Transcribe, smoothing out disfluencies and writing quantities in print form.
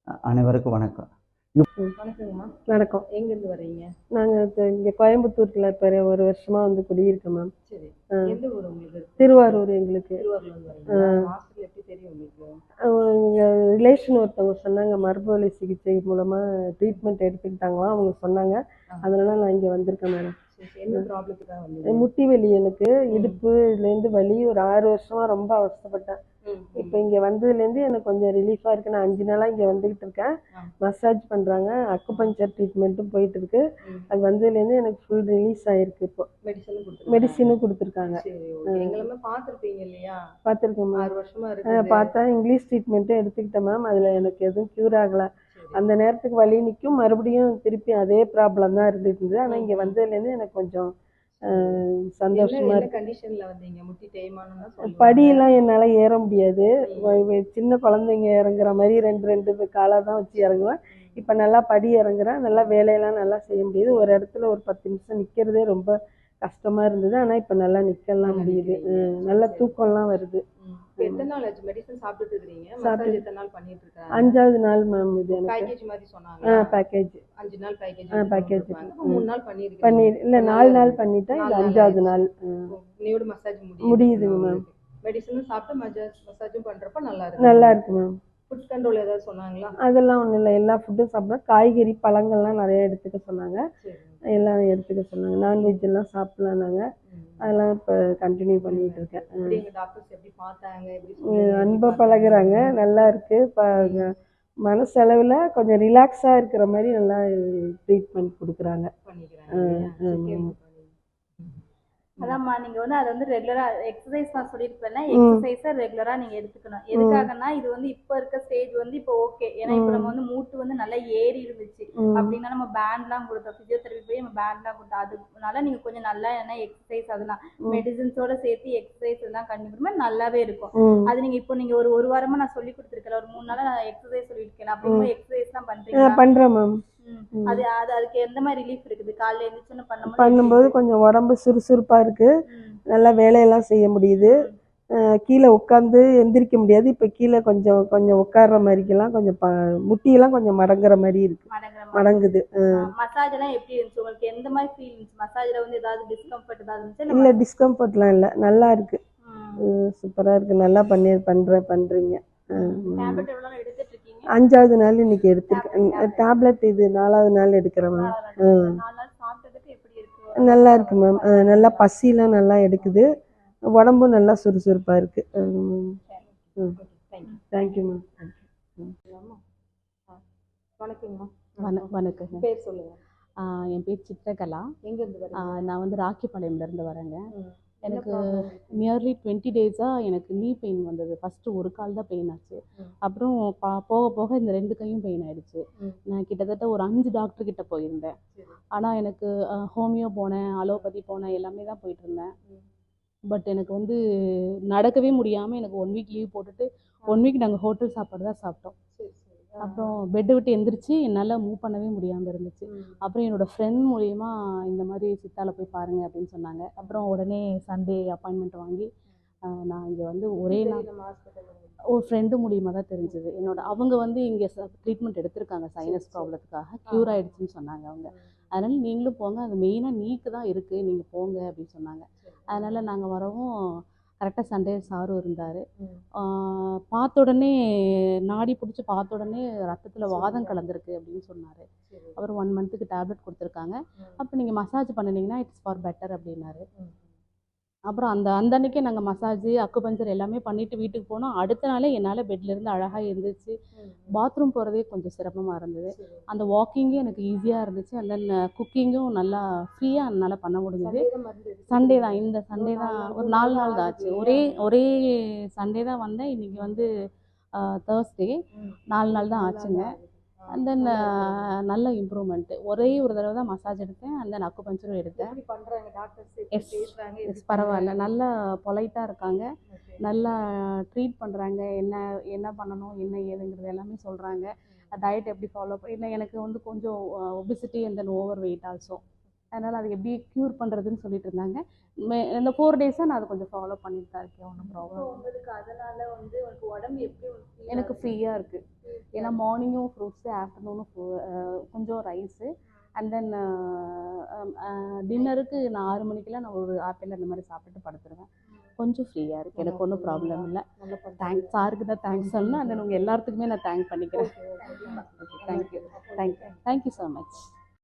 அனைவருக்கும் வணக்கம். வணக்கங்கம்மா. வணக்கம். எங்கேருந்து வர்றீங்க? நாங்கள் இங்கே கோயம்புத்தூரில் இப்போ ஒரு வருஷமாக வந்து குடியிருக்கோம் மேம். சரி. எந்த ஊர் உங்களுக்கு? திருவாரூர் எங்களுக்கு. திருவாரூர்லேருந்து வரீங்களா? ஹாஸ்பிட்டல் எப்படி தெரியும் உங்களுக்கு? எங்கள் ரிலேஷன் ஒருத்தவங்க சொன்னாங்க, மரபுவழி சிகிச்சை மூலமாக ட்ரீட்மெண்ட் எடுத்துக்கிட்டாங்களாம், அவங்க சொன்னாங்க. அதனால நான் இங்கே வந்திருக்கேன் மேடம். என்ன ப்ராப்ளத்துக்காக வந்தீங்க? முட்டி வலி எனக்கு, இடுப்பு இதுலேருந்து வலி. ஒரு 6 வருஷமாக ரொம்ப அவஸ்தைப்பட்டேன். இப்போ இங்கே வந்ததுலேருந்து எனக்கு கொஞ்சம் ரிலீஃபாக இருக்குது. நான் 5 நாளாக இங்கே வந்துக்கிட்டு இருக்கேன். மசாஜ் பண்ணுறாங்க, அக்குபஞ்சர் ட்ரீட்மெண்ட்டும் போயிட்டு இருக்கு. அது வந்ததுலேருந்து எனக்கு ஃபுல் ரிலீஸ் ஆகிருக்கு. இப்போ மெடிசனும் கொடுத்துருக்காங்க. பார்த்துருப்பீங்க இல்லையா? பார்த்துருக்கேன் மேம். 6 வருஷமா இருக்கு. பார்த்தா இங்கிலீஷ் ட்ரீட்மெண்ட்டும் எடுத்துக்கிட்டேன் மேம். அதில் எனக்கு எதுவும் க்யூர் ஆகலை. அந்த நேரத்துக்கு வலி நிற்கும், மறுபடியும் திருப்பி அதே ப்ராப்ளம் தான் இருந்தது. ஆனால் இங்கே வந்ததுலேருந்து எனக்கு கொஞ்சம் சந்தோஷமா இருக்கு. படியெல்லாம் என்னால் ஏற முடியாது. சின்ன குழந்தைங்க இறங்குற மாதிரி ரெண்டு காலாக தான் வச்சு இறங்குவேன். இப்போ நல்லா படி இறங்குறேன், நல்லா வேலையெல்லாம் நல்லா செய்ய முடியுது. ஒரு இடத்துல ஒரு 10 நிமிஷம் நிற்கிறதே ரொம்ப கஷ்டமா இருந்தது. ஆனால் இப்போ நல்லா நிற்கலாம் முடியுது. நல்லா தூக்கம்லாம் வருது. எத்தனை நாள் ஆச்சு மெடிசன் சாப்பிட்டுட்டு இருக்கீங்க? மசாஜ் எத்தனை நாள் பண்ணிட்டு இருக்கீங்க? 5வது நாள் மேம். இது எனக்கு பேக்கேஜ் மாதிரி சொன்னாங்க. பேக்கேஜ் 5 நாள் பேக்கேஜ். பேக்கேஜ் 3 நாள் பண்ணிருக்கீங்க. இல்லை 4 நாள் பண்ணிட்டேன். இது 5வது நாள். நீயோட மசாஜ் முடியுதுங்க மேம். மெடிசனும் சாப்பிட்டு மசாஜும் பண்றப்ப நல்லா இருக்கு மேம். ஃபுட் கண்ட்ரோல் ஏதாவது சொன்னாங்களா? அதெல்லாம் ஒன்றும் இல்லை. எல்லா ஃபுட்டும் சாப்பிட்றேன். காய்கறி பழங்கள்லாம் நிறைய எடுத்துக்க சொன்னாங்க. எல்லாம் எடுத்துக்க சொன்னாங்க. நான்வெஜ் எல்லாம் சாப்பிடலாம் நாங்கள். அதெல்லாம் இப்போ கண்டினியூ பண்ணிகிட்டு இருக்கேன். அன்பை பழகுறாங்க, நல்லா இருக்குது. இப்போ மனசளவில் கொஞ்சம் ரிலாக்ஸாக இருக்கிற மாதிரி நல்லா ட்ரீட்மெண்ட் கொடுக்குறாங்க. அதாம்மா, நீங்க வந்து அதை வந்து ரெகுலரா எக்ஸசைஸ் நான் சொல்லியிருப்பேன்ல, எக்ஸசைஸை ரெகுலரா நீங்க எடுத்துக்கணும். எதுக்காகனா இது வந்து இப்ப இருக்க ஸ்டேஜ் வந்து இப்போ ஓகே. ஏன்னா இப்ப நம்ம வந்து மூட்டு வந்து நல்லா ஏறி இருந்துச்சு அப்படின்னா நம்ம பேண்ட்லாம் கொடுத்தோம், பிசியோதெரபி போய் நம்ம பேண்ட்லாம் கொடுத்தோம். அதனால நீங்க கொஞ்சம் நல்லா என்ன எக்ஸசைஸ் அதெல்லாம் மெடிசன்ஸோட சேர்த்து எக்ஸசைஸ் எல்லாம் கண்டிப்பா நல்லாவே இருக்கும். அது நீங்க இப்போ நீங்க ஒரு வாரமா நான் சொல்லி கொடுத்துருக்கேன், ஒரு 3 நாளா நான் எக்ஸசைஸ் சொல்லியிருக்கேன். அப்படிங்கும்போது எக்ஸசைஸ் எல்லாம் பண்றீங்க? பண்றேன் மேம். அதுக்கு எந்த மாதிரி ரிலீஃப் இருக்குது? காலையில எழுந்திரிச்சு பண்ணும்போது கொஞ்சம் உடம்பு சுறுசுறுப்பா இருக்கு. நல்லா வேலையெல்லாம் செய்ய முடியுது. கீழே உட்காந்து எந்திரிக்க முடியாது. இப்போ கீழே கொஞ்சம் கொஞ்சம் உட்கார்ற மாதிரிக்கெல்லாம் கொஞ்சம் முட்டியெல்லாம் கொஞ்சம் மடங்குற மாதிரி இருக்கு. மடங்குது. மசாஜ் எல்லாம் எப்படி இருந்துச்சு உங்களுக்கு? எந்த மாதிரி ஃபீல் இருந்துச்சு? மசாஜ்ல வந்து ஏதாவது டிஸ்கம்ஃபர்ட் ஏதாவது இருந்துச்சு? இல்லை, டிஸ்கம்ஃபர்ட்லாம் இல்லை, நல்லா இருக்கு. சூப்பரா இருக்கு. நல்லா பண்றீங்க. 5வது நாள் இன்னைக்கு எடுத்துருக்கேன் டேப்லெட். இது 4வது நாள் எடுக்கிறேன் மேம். நல்லா இருக்கு மேம். நல்லா பசிலாம் நல்லா எடுக்குது. உடம்பும் நல்லா சுறுசுறுப்பாக இருக்கு. Thank you ma'am. வணக்கம். பேர் சொல்லுங்க. என் பேர் சித்திரகலா. எங்கேருந்து வரீங்க? நான் வந்து ராக்கிபாளையம்லேருந்து வரேங்க. எனக்கு நியர்லி 20 டேஸாக எனக்கு நீ பெயின் வந்தது. ஃபஸ்ட்டு ஒரு கால் தான் பெயின் ஆச்சு. அப்புறம் போக போக இந்த 2 கையும் பெயின் ஆயிடுச்சு. நான் கிட்டத்தட்ட ஒரு 5 டாக்டர் கிட்ட போயிருந்தேன். ஆனால் எனக்கு ஹோமியோ போனேன், அலோபதி போனேன், எல்லாமே தான் போயிட்டு இருந்தேன். பட் எனக்கு வந்து நடக்கவே முடியாமல் எனக்கு 1 வீக் லீவ் போட்டுட்டு 1 வீக் நாங்கள் ஹோட்டல் சாப்பாடு தான் சாப்பிட்டோம். அப்புறம் பெட்டை விட்டு எந்திரிச்சு என்னால் மூவ் பண்ணவே முடியாமல் இருந்துச்சு. அப்புறம் என்னோடய ஃப்ரெண்ட் மூலயமா இந்த மாதிரி சித்தால போய் பாருங்கள் அப்படின்னு சொன்னாங்க. அப்புறம் உடனே சண்டே அப்பாயின்மெண்ட் வாங்கி நான் இங்கே வந்து ஒரே நாள் ஒரு ஃப்ரெண்டு மூலியமாக தான் தெரிஞ்சுது. அவங்க வந்து இங்கே ட்ரீட்மெண்ட் எடுத்திருக்காங்க சைனஸ் ப்ராப்ளத்துக்காக. க்யூர் ஆகிடுச்சின்னு சொன்னாங்க அவங்க. அதனால் நீங்களும் போங்க, அது மெயினாக நீக்கு தான் இருக்குது, நீங்கள் போங்க அப்படின்னு சொன்னாங்க. அதனால் நாங்கள் வரவும் கரெக்டாக சண்டே சாரும் இருந்தார். பார்த்த உடனே நாடி பிடிச்சி பார்த்த உடனே ரத்தத்தில் வாதம் கலந்துருக்கு அப்படின்னு சொன்னார். அப்புறம் 1 மந்த்துக்கு டேப்லெட் கொடுத்துருக்காங்க. அப்போ நீங்கள் மசாஜ் பண்ணினீங்கன்னா இட்ஸ் ஃபார் பெட்டர் அப்படின்னாரு. அப்புறம் அந்த அன்னைக்கே நாங்கள் மசாஜ் அக்குபஞ்சர் எல்லாமே பண்ணிவிட்டு வீட்டுக்கு போனோம். அடுத்த நாளே என்னால் பெட்லேருந்து அழகாக எழுந்திரிச்சு பாத்ரூம் போகிறதே கொஞ்சம் சிரமமாக இருந்தது. அந்த வாக்கிங்கே எனக்கு ஈஸியாக இருந்துச்சு. அண்ட் தென் குக்கிங்கும் நல்லா ஃப்ரீயாக என்னால் பண்ண முடிஞ்சது. சண்டே தான், இந்த சண்டே தான் ஒரு 4 நாள் தான் ஆச்சு. ஒரே சண்டே தான் வந்தேன். இன்றைக்கி வந்து தேர்ஸ்டே. 4 நாள் தான் ஆச்சுங்க. அண்ட் தென் நல்ல இம்ப்ரூவ்மெண்ட்டு. ஒரே ஒரு தடவை தான் மசாஜ் எடுத்தேன். அண்ட் தென் அக்குபஞ்சரும் எடுத்தேன். எஸ் பரவாயில்ல, நல்லா பொலைட்டாக இருக்காங்க. நல்லா ட்ரீட் பண்ணுறாங்க. என்ன பண்ணணும் என்ன ஏதுங்கிறது எல்லாமே சொல்கிறாங்க. டயட் எப்படி ஃபாலோ பண்ண, எனக்கு வந்து கொஞ்சம் obesity and then over weight also. அதனால் அது எப்படி க்யூர் பண்ணுறதுன்னு சொல்லிட்டு இருந்தாங்க. இந்த 4 டேஸாக நான் அதை கொஞ்சம் ஃபாலோ பண்ணிட்டு தான் இருக்கேன். ஒன்றும் ப்ராப்ளம். உங்களுக்கு அதனால வந்து உங்களுக்கு உடம்பு எப்படி எனக்கு ஃப்ரீயாக இருக்குது. ஏன்னா மார்னிங்கும் ஃப்ரூட்ஸு, ஆஃப்டர்நூனும் கொஞ்சம் ரைஸு, அண்ட் தென் டின்னருக்கு நான் 6 மணிக்கெல்லாம் நான் ஒரு ஆப்பிள் அந்த மாதிரி சாப்பிட்டு படுத்துருவேன். கொஞ்சம் ஃப்ரீயாக இருக்குது, எனக்கு ஒன்றும் ப்ராப்ளம் இல்லை. தேங்க்ஸ், சாருக்கு தான் தேங்க்ஸ் சொல்லணும், அண்ட் தென் உங்கள் எல்லாத்துக்குமே நான் தேங்க் பண்ணிக்கிறேன். Thank you so much.